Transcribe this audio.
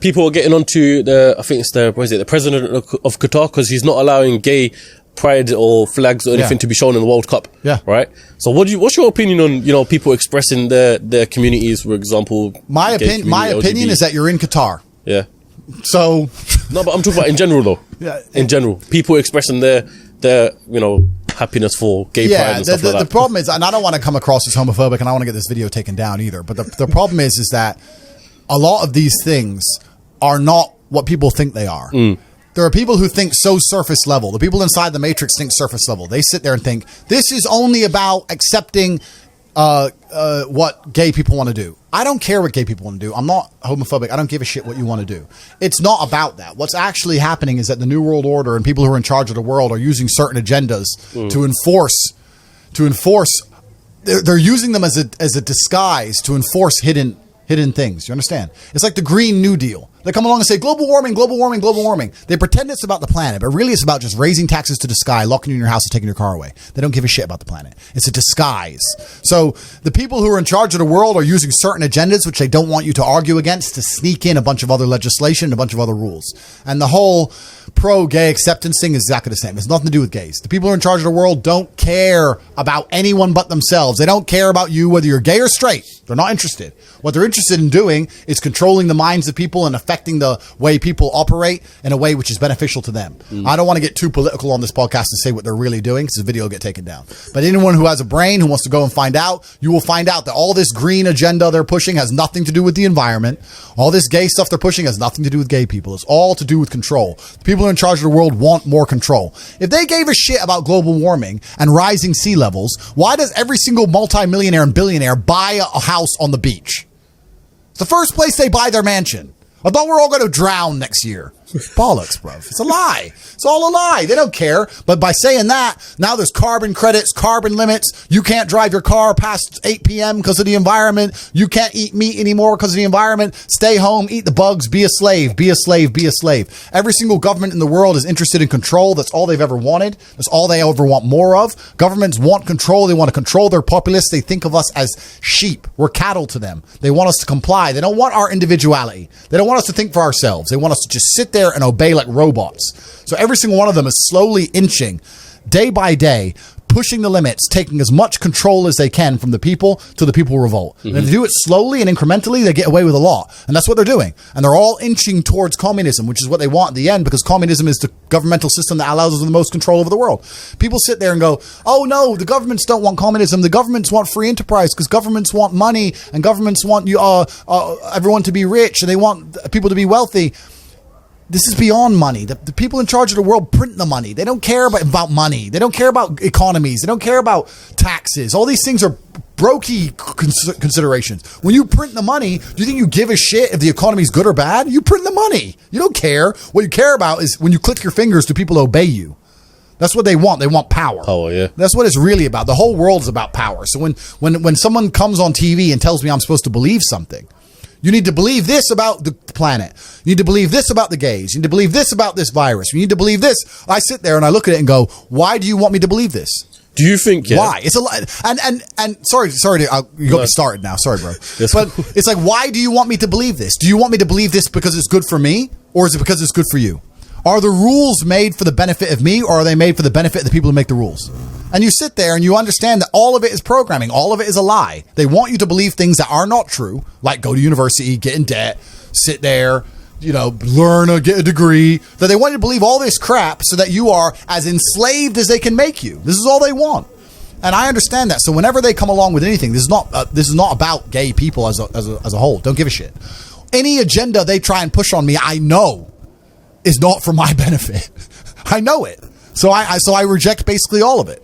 people are getting onto I think it's the president of Qatar, because he's not allowing gay pride or flags or anything to be shown in the World Cup. Yeah. Right. So what's your opinion on, people expressing their communities, for example? My opinion is that you're in Qatar. Yeah. So. No, but I'm talking about in general though. Yeah. In general, people expressing their happiness for gay pride and stuff like that. The problem is, and I don't want to come across as homophobic, and I don't want to get this video taken down either, but the problem is that a lot of these things are not what people think they are. There are people who think so surface level. The people inside the Matrix think surface level. They sit there and think, this is only about accepting what gay people want to do. I don't care what gay people want to do. I'm not homophobic. I don't give a shit what you want to do. It's not about that. What's actually happening is that the New World Order and people who are in charge of the world are using certain agendas to enforce. They're using them as a disguise to enforce hidden things. You understand? It's like the Green New Deal. They come along and say, global warming, global warming, global warming. They pretend it's about the planet, but really it's about just raising taxes to the sky, locking you in your house and taking your car away. They don't give a shit about the planet. It's a disguise. So the people who are in charge of the world are using certain agendas, which they don't want you to argue against, to sneak in a bunch of other legislation and a bunch of other rules. And the whole pro-gay acceptance thing is exactly the same. It's nothing to do with gays. The people who are in charge of the world don't care about anyone but themselves. They don't care about you, whether you're gay or straight. They're not interested. What they're interested in doing is controlling the minds of people and affecting the way people operate in a way which is beneficial to them. I don't want to get too political on this podcast and say what they're really doing, because the video will get taken down. But anyone who has a brain, who wants to go and find out, you will find out that all this green agenda they're pushing has nothing to do with the environment. All this gay stuff they're pushing has nothing to do with gay people. It's all to do with control. The people who are in charge of the world want more control. If they gave a shit about global warming and rising sea levels, why does every single multimillionaire and billionaire buy a house on the beach? It's the first place they buy their mansion. I thought we're all going to drown next year. Bollocks, bro. It's a lie. It's all a lie. They don't care. But by saying that, now there's carbon credits, carbon limits. You can't drive your car past 8 p.m. because of the environment. You can't eat meat anymore because of the environment. Stay home, eat the bugs, be a slave, be a slave, be a slave. Every single government in the world is interested in control. That's all they've ever wanted. That's all they ever want more of. Governments want control. They want to control their populace. They think of us as sheep. We're cattle to them. They want us to comply. They don't want our individuality. They don't want us to think for ourselves. They want us to just sit there and obey like robots. So every single one of them is slowly inching, day by day, pushing the limits, taking as much control as they can from the people to the people who revolt. And if they do it slowly and incrementally, they get away with a lot. And that's what they're doing. And they're all inching towards communism, which is what they want at the end, because communism is the governmental system that allows us the most control over the world. People sit there and go, oh no, the governments don't want communism. The governments want free enterprise, because governments want money, and governments want everyone to be rich, and they want people to be wealthy. This is beyond money. The people in charge of the world print the money. They don't care about money. They don't care about economies. They don't care about taxes. All these things are brokey considerations. When you print the money, do you think you give a shit if the economy is good or bad? You print the money. You don't care. What you care about is when you click your fingers, do people obey you? That's what they want. They want power. Oh, yeah. That's what it's really about. The whole world is about power. So when someone comes on TV and tells me I'm supposed to believe something, you need to believe this about the planet. You need to believe this about the gays. You need to believe this about this virus. You need to believe this. I sit there and I look at it and go, why do you want me to believe this? Do you think? Yeah. Why? It's a lie. And sorry, you got me started now. Sorry, bro. But it's like, why do you want me to believe this? Do you want me to believe this because it's good for me, or is it because it's good for you? Are the rules made for the benefit of me, or are they made for the benefit of the people who make the rules? And you sit there and you understand that all of it is programming. All of it is a lie. They want you to believe things that are not true, like go to university, get in debt, sit there, learn or get a degree. That they want you to believe all this crap so that you are as enslaved as they can make you. This is all they want. And I understand that. So whenever they come along with anything, this is not about gay people as a whole. Don't give a shit. Any agenda they try and push on me, I know is not for my benefit. I know it. So I reject basically all of it.